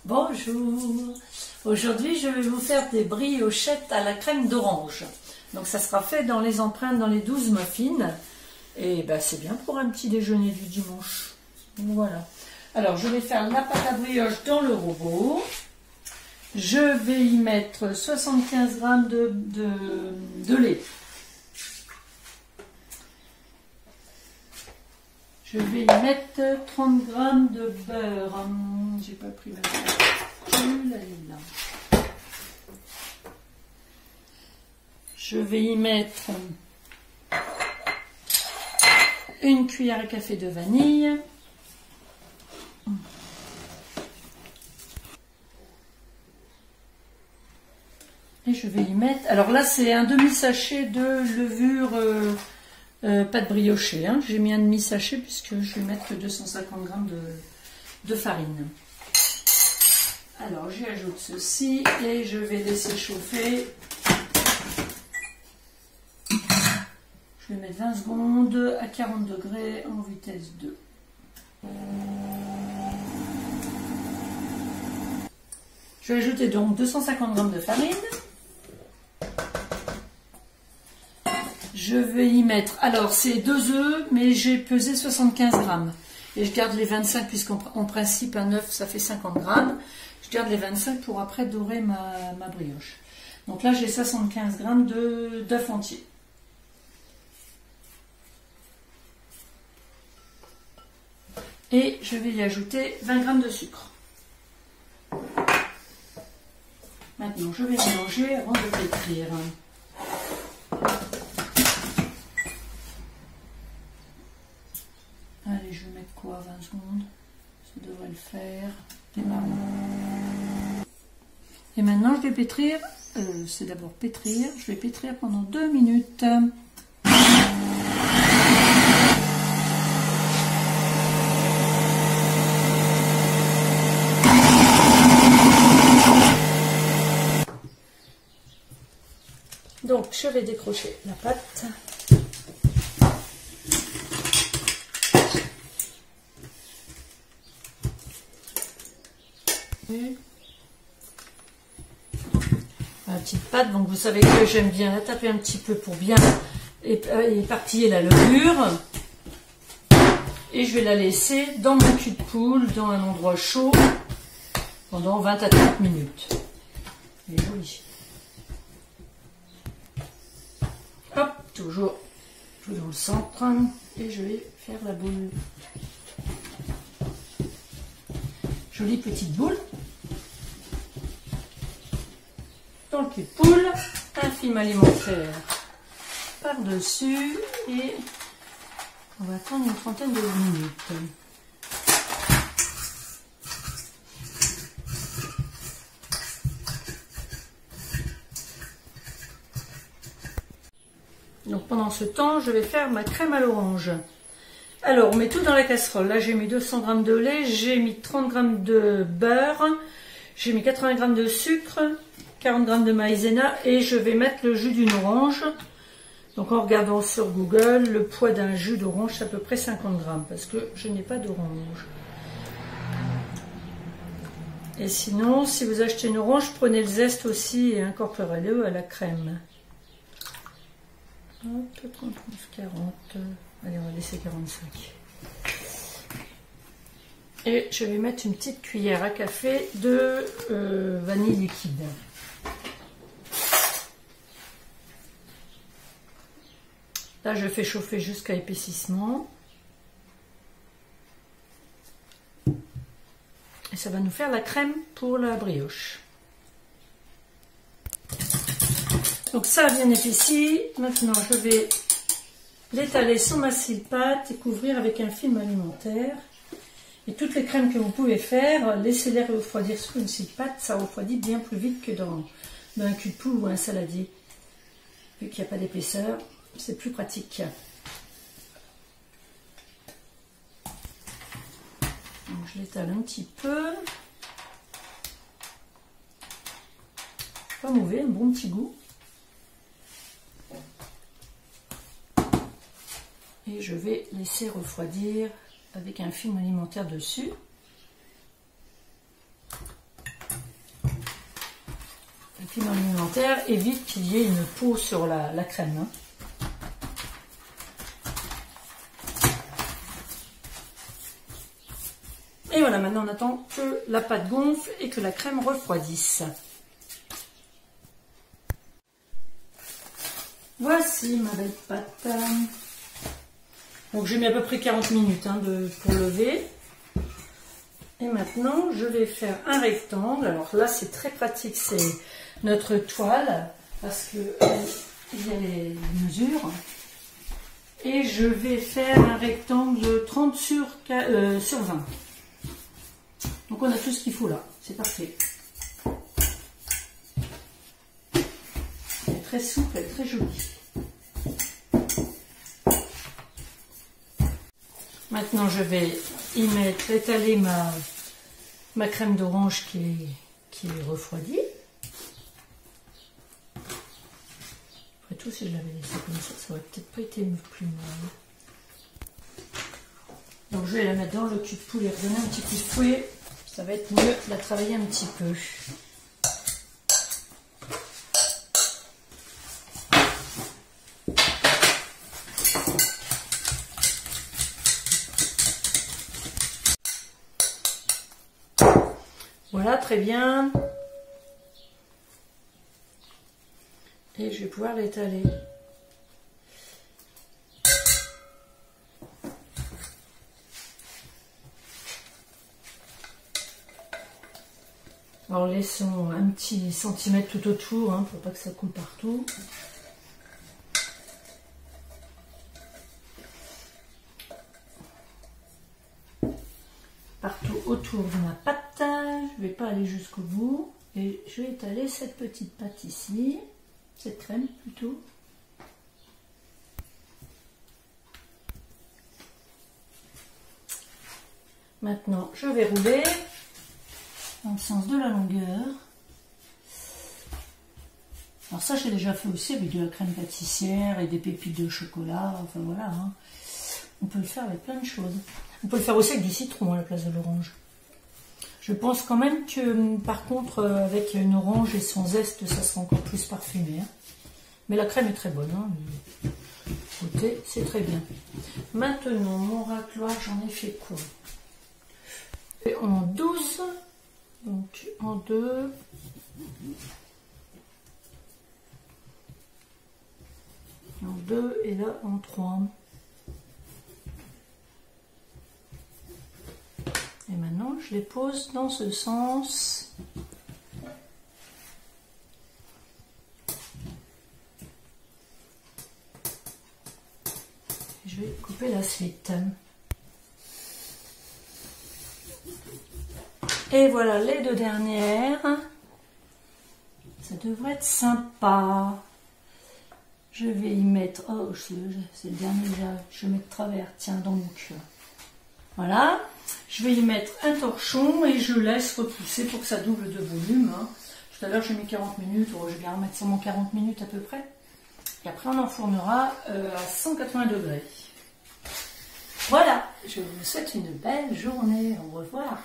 Bonjour. Aujourd'hui, je vais vous faire des briochettes à la crème d'orange. Donc ça sera fait dans les empreintes, dans les 12 muffins. Et ben, c'est bien pour un petit déjeuner du dimanche. Voilà. Alors, je vais faire la pâte à brioche dans le robot. Je vais y mettre 75 g de lait. Je vais y mettre 30 g de beurre. J'ai pas pris ma calcul, elle est là. Je vais y mettre une cuillère à café de vanille. Et je vais y mettre... Alors là, c'est un demi-sachet de levure pâte briochée. Hein. J'ai mis un demi-sachet puisque je vais mettre 250 g de farine. Alors, j'y ajoute ceci et je vais laisser chauffer. Je vais mettre 20 secondes à 40 degrés en vitesse 2. Je vais ajouter donc 250 g de farine. Je vais y mettre, alors c'est 2 œufs, mais j'ai pesé 75 g. Et je garde les 25 puisqu'en principe un œuf ça fait 50 g. Je garde les 25 pour après dorer ma brioche. Donc là j'ai 75 g d'œuf entier. Et je vais y ajouter 20 g de sucre. Maintenant je vais mélanger avant de pétrir. Allez, je vais mettre quoi, 20 secondes, ça devrait le faire. Et maintenant, je vais pétrir, c'est d'abord pétrir, je vais pétrir pendant 2 minutes. Donc, je vais décrocher la pâte. La petite pâte, donc vous savez que j'aime bien la taper un petit peu pour bien éparpiller la levure. Et je vais la laisser dans mon cul de poule, dans un endroit chaud, pendant 20 à 30 minutes. Elle est jolie. Hop, toujours le centre. Et je vais faire la boule. Jolie petite boule. Dans le cul de poule, un film alimentaire par-dessus et on va attendre une trentaine de minutes. Donc pendant ce temps, je vais faire ma crème à l'orange. Alors on met tout dans la casserole. Là j'ai mis 200 g de lait, j'ai mis 30 g de beurre, j'ai mis 80 g de sucre, 40 g de maïzena et je vais mettre le jus d'une orange. Donc en regardant sur Google, le poids d'un jus d'orange c'est à peu près 50 g parce que je n'ai pas d'orange. Et sinon, si vous achetez une orange, prenez le zeste aussi et incorporez-le à la crème. Hop, 39, 40, allez on va laisser 45. Et je vais mettre une petite cuillère à café de vanille liquide. Là, je fais chauffer jusqu'à épaississement. Et ça va nous faire la crème pour la brioche. Donc ça a bien épaissi. Maintenant, je vais l'étaler sur ma scie pâte et couvrir avec un film alimentaire. Et toutes les crèmes que vous pouvez faire, laissez-les refroidir sur une scie pâte. Ça refroidit bien plus vite que dans un cul de poule ou un saladier. Vu qu'il n'y a pas d'épaisseur. C'est plus pratique. Donc je l'étale un petit peu. Pas mauvais, un bon petit goût. Et je vais laisser refroidir avec un film alimentaire dessus. piment alimentaire évite qu'il y ait une peau sur la crème. Hein. Et voilà, maintenant on attend que la pâte gonfle et que la crème refroidisse. Voici ma belle pâte. Donc j'ai mis à peu près 40 minutes hein, pour lever. Et maintenant je vais faire un rectangle. Alors là c'est très pratique, c'est notre toile parce que il y a les mesures. Et je vais faire un rectangle de 30 sur 20. Donc on a tout ce qu'il faut là, c'est parfait. Elle est très souple, elle est très jolie. Maintenant je vais y mettre, étaler ma crème d'orange qui est refroidie. Après tout, si je l'avais laissé comme ça aurait peut-être pas été plus mal. Donc je vais la mettre dans le cul de poule et redonner un petit coup de fouet. Ça va être mieux de la travailler un petit peu. Voilà, très bien. Et je vais pouvoir l'étaler. Alors laissons un petit centimètre tout autour hein, pour pas que ça coule partout. Partout autour de ma pâte, je ne vais pas aller jusqu'au bout et je vais étaler cette petite pâte ici, cette crème plutôt. Maintenant je vais rouler dans le sens de la longueur. Alors ça j'ai déjà fait aussi avec de la crème pâtissière et des pépites de chocolat, enfin voilà. Hein. On peut le faire avec plein de choses. On peut le faire aussi avec du citron à la place de l'orange. Je pense quand même que par contre avec une orange et son zeste ça sera encore plus parfumé. Hein. Mais la crème est très bonne. Hein. Écoutez, c'est très bien. Maintenant mon racloir j'en ai fait quoi? En 12. Donc en 2, et là en 3. Et maintenant je les pose dans ce sens. Et je vais couper la suite. Et voilà les deux dernières. Ça devrait être sympa. Je vais y mettre... Oh, c'est le dernier déjà. Je mets de travers. Tiens donc. Voilà. Je vais y mettre un torchon et je laisse repousser pour que ça double de volume. Hein. Tout à l'heure j'ai mis 40 minutes. Je vais remettre sûrement 40 minutes à peu près. Et après on enfournera à 180 degrés. Voilà. Je vous souhaite une belle journée. Au revoir.